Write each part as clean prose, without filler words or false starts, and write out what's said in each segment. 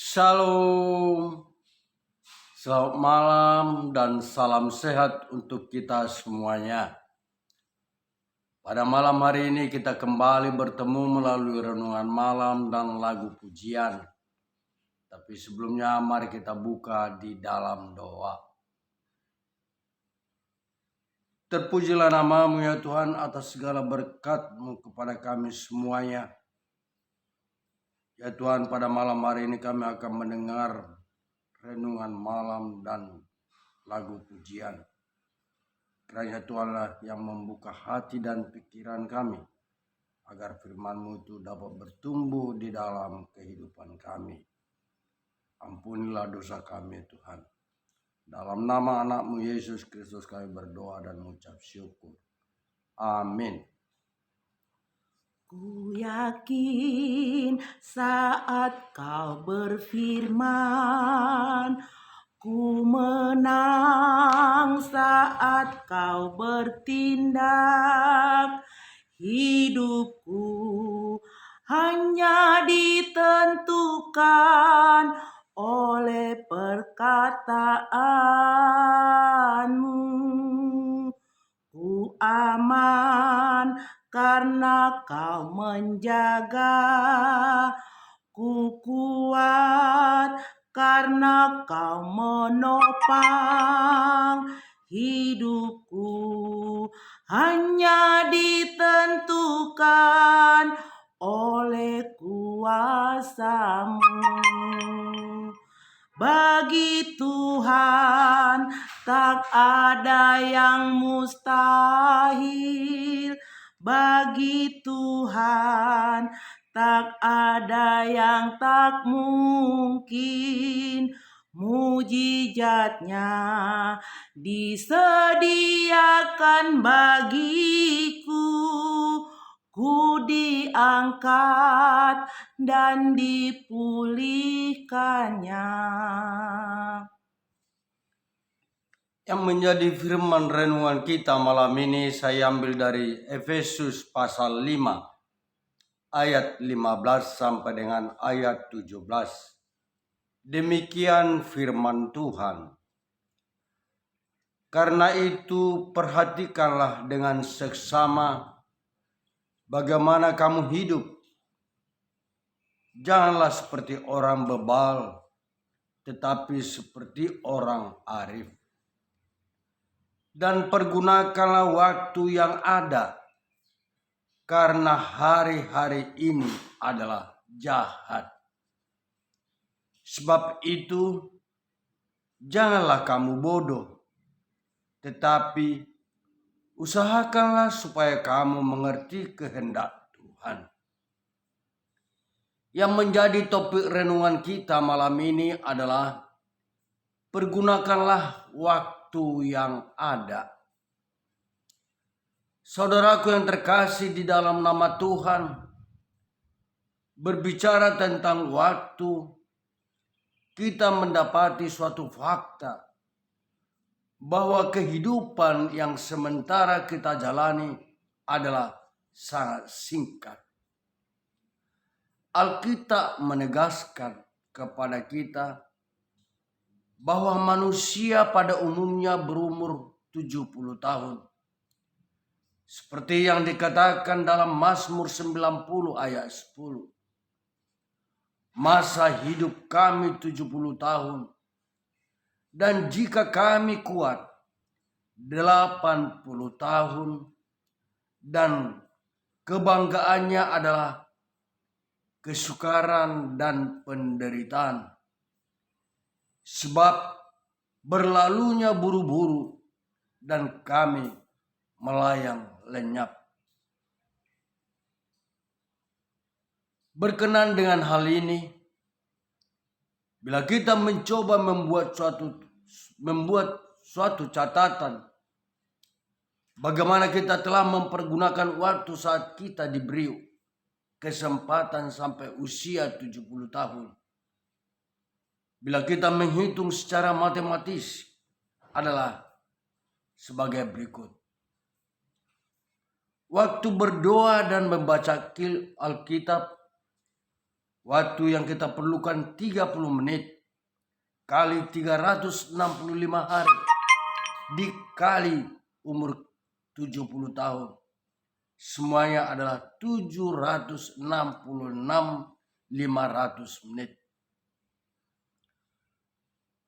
Shalom, selamat malam dan salam sehat untuk kita semuanya. Pada malam hari ini kita kembali bertemu melalui renungan malam dan lagu pujian. Tapi sebelumnya mari kita buka di dalam doa. Terpujilah nama-Mu ya Tuhan atas segala berkat-Mu kepada kami semuanya. Ya Tuhan, pada malam hari ini kami akan mendengar renungan malam dan lagu pujian. Kiranya Tuhanlah yang membuka hati dan pikiran kami, agar firman-Mu itu dapat bertumbuh di dalam kehidupan kami. Ampunilah dosa kami Tuhan. Dalam nama anak-Mu Yesus Kristus kami berdoa dan mengucap syukur. Amin. Ku yakin saat Kau berfirman, ku menang saat Kau bertindak. Hidupku hanya ditentukan oleh perkataan-Mu. Ku aman karena Kau menjaga, ku kuat karena Kau menopang. Hidupku hanya ditentukan oleh kuasa-Mu. Bagi Tuhan tak ada yang mustahil. Bagi Tuhan tak ada yang tak mungkin. Mujizatnya disediakan bagiku. Ku diangkat dan dipulihkannya. Yang menjadi firman renungan kita malam ini saya ambil dari Efesus pasal 5 ayat 15 sampai dengan ayat 17. Demikian firman Tuhan. Karena itu perhatikanlah dengan seksama bagaimana kamu hidup. Janganlah seperti orang bebal, tetapi seperti orang arif. Dan pergunakanlah waktu yang ada, karena hari-hari ini adalah jahat. Sebab itu, janganlah kamu bodoh, tetapi usahakanlah supaya kamu mengerti kehendak Tuhan. Yang menjadi topik renungan kita malam ini adalah pergunakanlah waktu yang ada. Saudaraku yang terkasih di dalam nama Tuhan, berbicara tentang waktu, kita mendapati suatu fakta bahwa kehidupan yang sementara kita jalani adalah sangat singkat. Alkitab menegaskan kepada kita bahwa manusia pada umumnya berumur 70 tahun. Seperti yang dikatakan dalam Mazmur 90 ayat 10. Masa hidup kami 70 tahun. Dan jika kami kuat 80 tahun. Dan kebanggaannya adalah kesukaran dan penderitaan. Sebab berlalunya buru-buru dan kami melayang lenyap. Berkenan dengan hal ini, bila kita mencoba membuat suatu catatan, bagaimana kita telah mempergunakan waktu saat kita diberi kesempatan sampai usia 70 tahun. Bila kita menghitung secara matematis adalah sebagai berikut. Waktu berdoa dan membaca Alkitab Waktu yang kita perlukan 30 menit kali 365 hari dikali umur 70 tahun. Semuanya adalah 766.500 menit.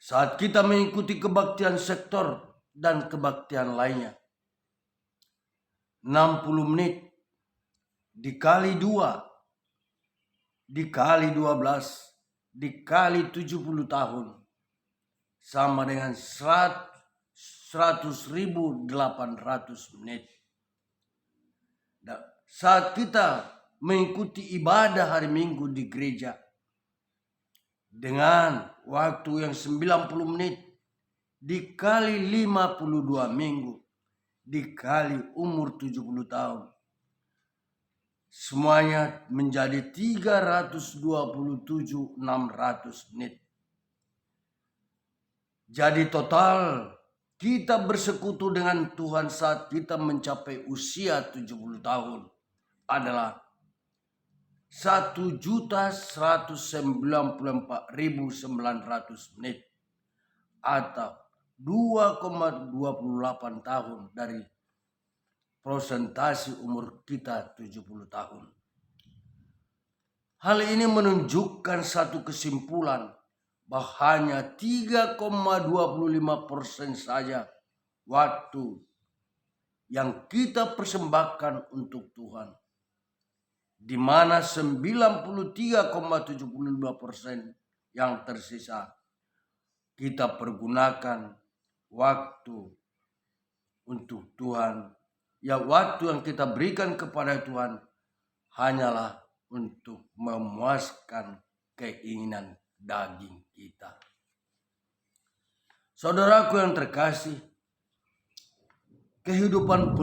Saat kita mengikuti kebaktian sektor dan kebaktian lainnya, 60 menit dikali 2 dikali 12 dikali 70 tahun sama dengan 100.800 menit. Dan saat kita mengikuti ibadah hari Minggu di gereja dengan waktu yang 90 menit dikali 52 minggu dikali umur 70 tahun, semuanya menjadi 327.600 menit. Jadi total kita bersekutu dengan Tuhan saat kita mencapai usia 70 tahun adalah 1.194.900 menit atau 2,28 tahun dari persentase umur kita 70 tahun. Hal ini menunjukkan satu kesimpulan bahwa hanya 3,25% saja waktu yang kita persembahkan untuk Tuhan, di mana 93,75% yang tersisa kita pergunakan waktu untuk Tuhan. Ya, waktu yang kita berikan kepada Tuhan hanyalah untuk memuaskan keinginan daging kita. Saudaraku yang terkasih, kehidupan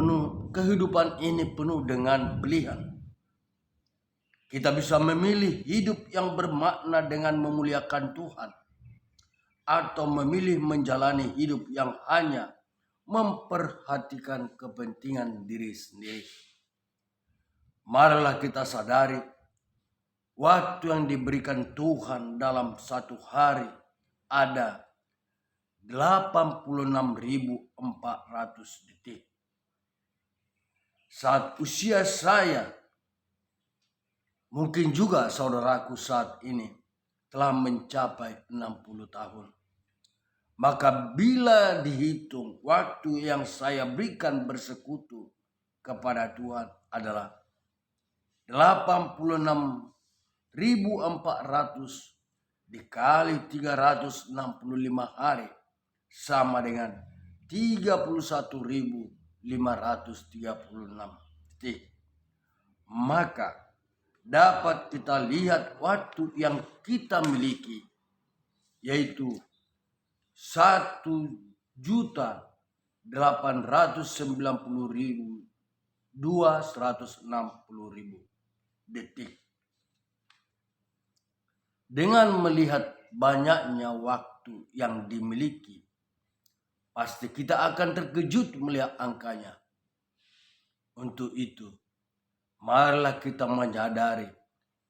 ini penuh dengan pilihan. Kita bisa memilih hidup yang bermakna dengan memuliakan Tuhan, atau memilih menjalani hidup yang hanya memperhatikan kepentingan diri sendiri. Marilah kita sadari waktu yang diberikan Tuhan dalam satu hari ada 86.400 detik. Saat usia saya, mungkin juga saudaraku saat ini telah mencapai 60 tahun. Maka bila dihitung waktu yang saya berikan bersekutu kepada Tuhan adalah 86.400 dikali 365 hari sama dengan 31.536 detik. Maka dapat kita lihat waktu yang kita miliki, yaitu 1.890.260 detik. Dengan melihat banyaknya waktu yang dimiliki, pasti kita akan terkejut melihat angkanya. Untuk itu, marilah kita menyadari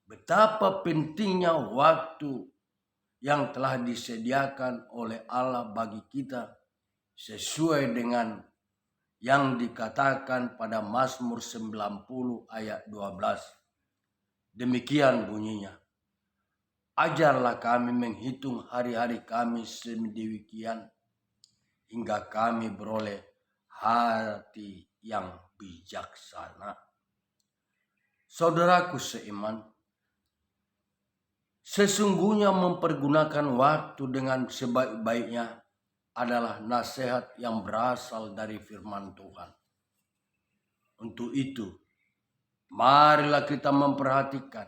betapa pentingnya waktu yang telah disediakan oleh Allah bagi kita sesuai dengan yang dikatakan pada Mazmur 90 ayat 12. Demikian bunyinya, ajarlah kami menghitung hari-hari kami sedemikian hingga kami beroleh hati yang bijaksana. Saudaraku seiman, sesungguhnya mempergunakan waktu dengan sebaik-baiknya adalah nasihat yang berasal dari firman Tuhan. Untuk itu, marilah kita memperhatikan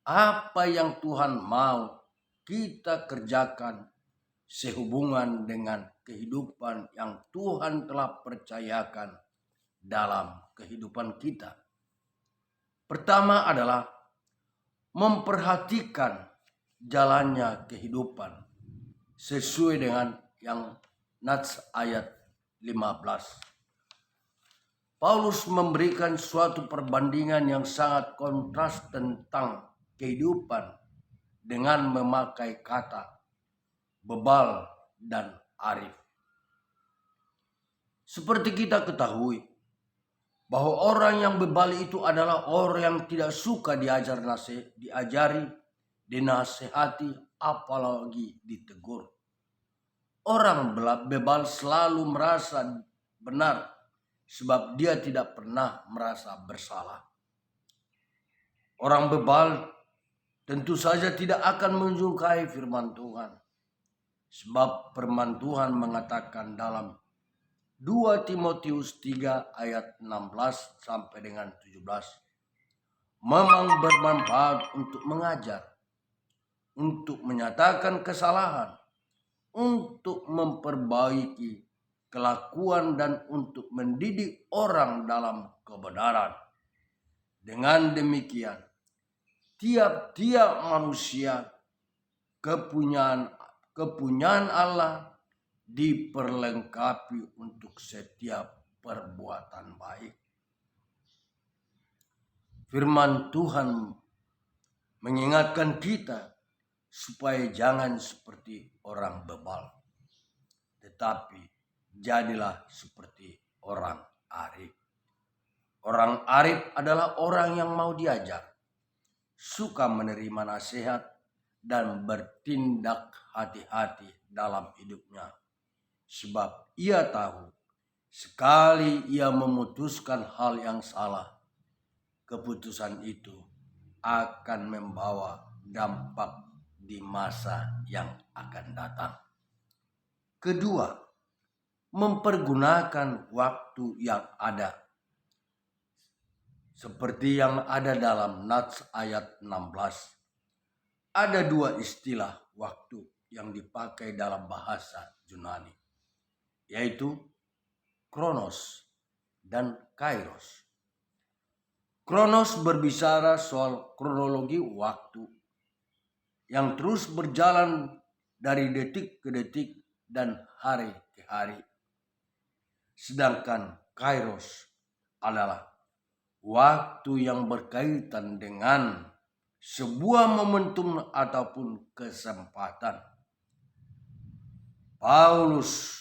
apa yang Tuhan mau kita kerjakan sehubungan dengan kehidupan yang Tuhan telah percayakan dalam kehidupan kita. Pertama adalah memperhatikan jalannya kehidupan sesuai dengan yang Nats ayat 15. Paulus memberikan suatu perbandingan yang sangat kontras tentang kehidupan dengan memakai kata bebal dan arif. Seperti kita ketahui bahwa orang yang bebal itu adalah orang yang tidak suka diajari, dinasehati, apalagi ditegur. Orang bebal selalu merasa benar sebab dia tidak pernah merasa bersalah. Orang bebal tentu saja tidak akan menyukai firman Tuhan. Sebab firman Tuhan mengatakan dalam 2 Timotius 3 ayat 16 sampai dengan 17. Memang bermanfaat untuk mengajar, untuk menyatakan kesalahan, untuk memperbaiki kelakuan dan untuk mendidik orang dalam kebenaran. Dengan demikian, tiap-tiap manusia kepunyaan Allah diperlengkapi untuk setiap perbuatan baik. Firman Tuhan mengingatkan kita supaya jangan seperti orang bebal, tetapi jadilah seperti orang arif. Orang arif adalah orang yang mau diajar, suka menerima nasihat, dan bertindak hati-hati dalam hidupnya. Sebab ia tahu, sekali ia memutuskan hal yang salah, keputusan itu akan membawa dampak di masa yang akan datang. Kedua, mempergunakan waktu yang ada. Seperti yang ada dalam Nats ayat 16. Ada dua istilah waktu yang dipakai dalam bahasa Yunani, yaitu kronos dan kairos. Kronos berbicara soal kronologi waktu yang terus berjalan dari detik ke detik dan hari ke hari. Sedangkan kairos adalah waktu yang berkaitan dengan sebuah momentum ataupun kesempatan. Paulus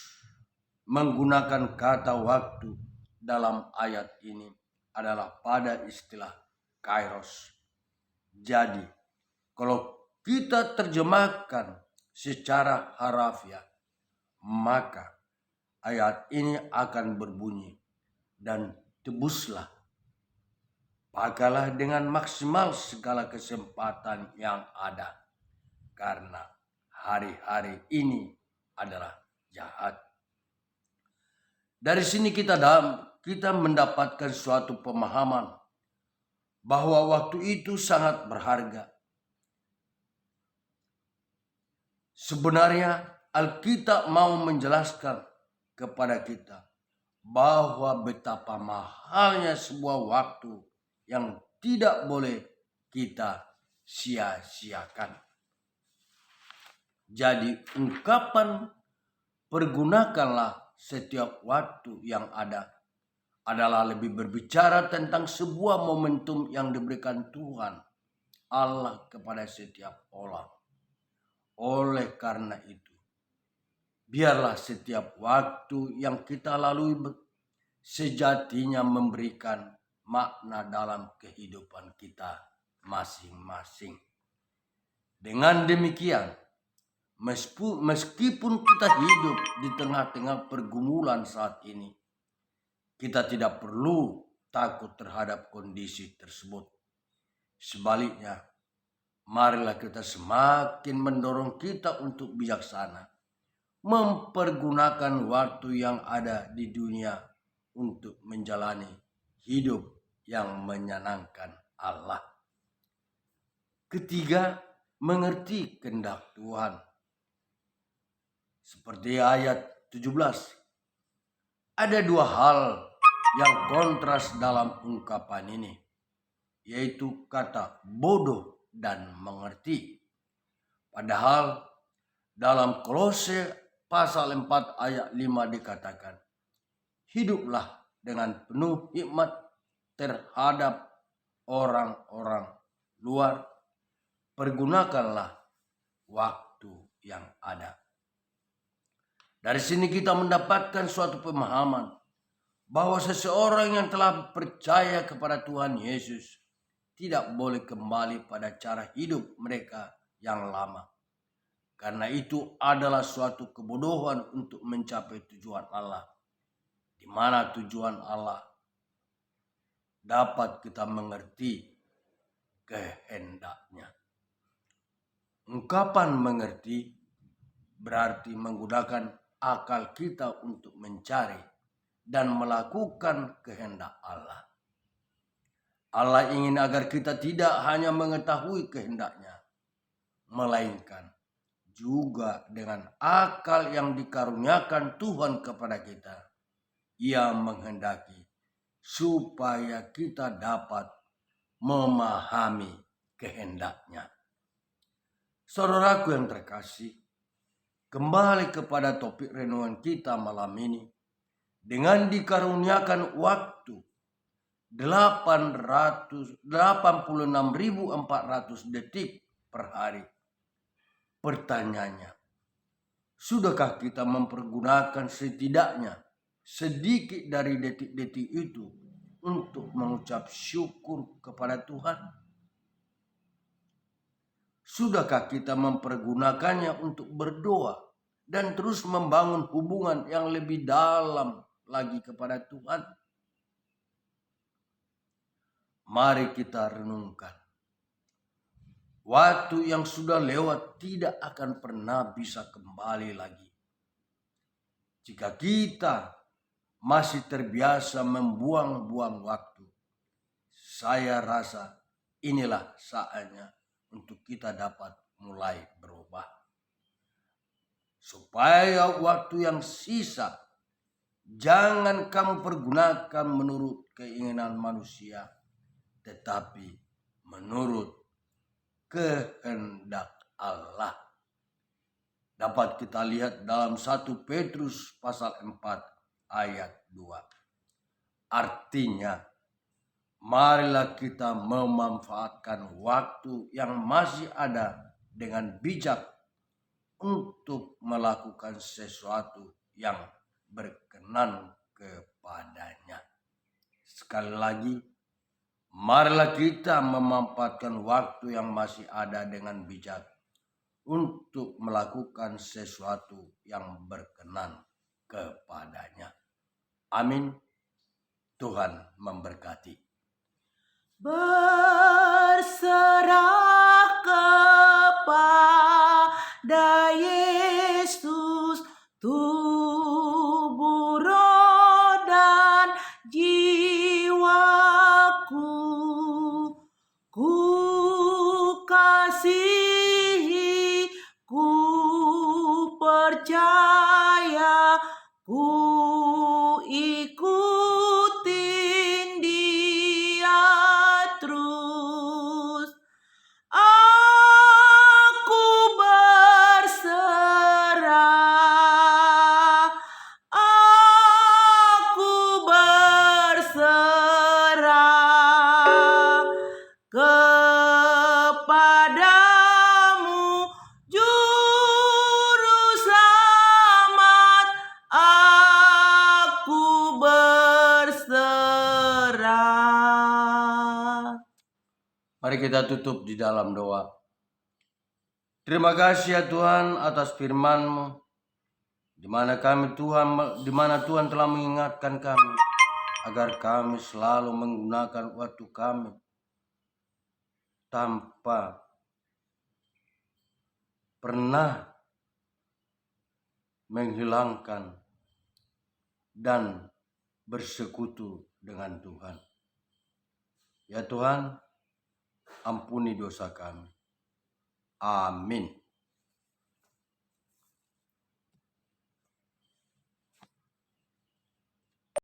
menggunakan kata waktu dalam ayat ini adalah pada istilah kairos. Jadi, kalau kita terjemahkan secara harafiah, maka ayat ini akan berbunyi, dan tebuslah, pakailah dengan maksimal segala kesempatan yang ada, karena hari-hari ini adalah jahat. Dari sini kita mendapatkan suatu pemahaman bahwa waktu itu sangat berharga. Sebenarnya Alkitab mau menjelaskan kepada kita bahwa betapa mahalnya sebuah waktu yang tidak boleh kita sia-siakan. Jadi ungkapan pergunakanlah setiap waktu yang ada adalah lebih berbicara tentang sebuah momentum yang diberikan Tuhan Allah kepada setiap orang. Oleh karena itu, biarlah setiap waktu yang kita lalui sejatinya memberikan makna dalam kehidupan kita masing-masing. Dengan demikian, meskipun kita hidup di tengah-tengah pergumulan saat ini, kita tidak perlu takut terhadap kondisi tersebut. Sebaliknya, marilah kita semakin mendorong kita untuk bijaksana, mempergunakan waktu yang ada di dunia untuk menjalani hidup yang menyenangkan Allah. Ketiga, mengerti kehendak Tuhan. Seperti ayat 17, ada dua hal yang kontras dalam ungkapan ini, yaitu kata bodoh dan mengerti. Padahal dalam Kolose pasal 4 ayat 5 dikatakan, hiduplah dengan penuh hikmat terhadap orang-orang luar. Pergunakanlah waktu yang ada. Dari sini kita mendapatkan suatu pemahaman bahwa seseorang yang telah percaya kepada Tuhan Yesus tidak boleh kembali pada cara hidup mereka yang lama. Karena itu adalah suatu kebodohan untuk mencapai tujuan Allah. Di mana tujuan Allah dapat kita mengerti kehendaknya. Ungkapan mengerti berarti menggunakan akal kita untuk mencari dan melakukan kehendak Allah. Allah ingin agar kita tidak hanya mengetahui kehendaknya, melainkan juga dengan akal yang dikaruniakan Tuhan kepada kita. Ia menghendaki supaya kita dapat memahami kehendaknya. Saudaraku yang terkasih, kembali kepada topik renungan kita malam ini. Dengan dikaruniakan waktu 86.400 detik per hari. Pertanyaannya, sudahkah kita mempergunakan setidaknya sedikit dari detik-detik itu untuk mengucap syukur kepada Tuhan? Sudahkah kita mempergunakannya untuk berdoa dan terus membangun hubungan yang lebih dalam lagi kepada Tuhan? Mari kita renungkan. Waktu yang sudah lewat tidak akan pernah bisa kembali lagi. Jika kita masih terbiasa membuang-buang waktu, saya rasa inilah saatnya untuk kita dapat mulai berubah. Supaya waktu yang sisa jangan kamu pergunakan menurut keinginan manusia, tetapi menurut kehendak Allah. Dapat kita lihat dalam 1 Petrus pasal 4 ayat 2. Artinya, marilah kita memanfaatkan waktu yang masih ada dengan bijak untuk melakukan sesuatu yang berkenan kepadanya. Sekali lagi, marilah kita memanfaatkan waktu yang masih ada dengan bijak untuk melakukan sesuatu yang berkenan kepadanya. Amin. Tuhan memberkati. Berserah kepada Yesus, tubuh, roh, dan jiwaku. Ku kasihi, ku percaya, ku ikutin Dia terus. Aku berserah, aku berserah kepadamu, Juru Selamat. Aku berserah. Mari kita tutup di dalam doa. Terima kasih ya Tuhan atas firman-Mu, di mana Tuhan telah mengingatkan kami agar kami selalu menggunakan waktu kami tanpa pernah menghilangkan dan bersekutu dengan Tuhan. Ya Tuhan, ampuni dosa kami. Amin.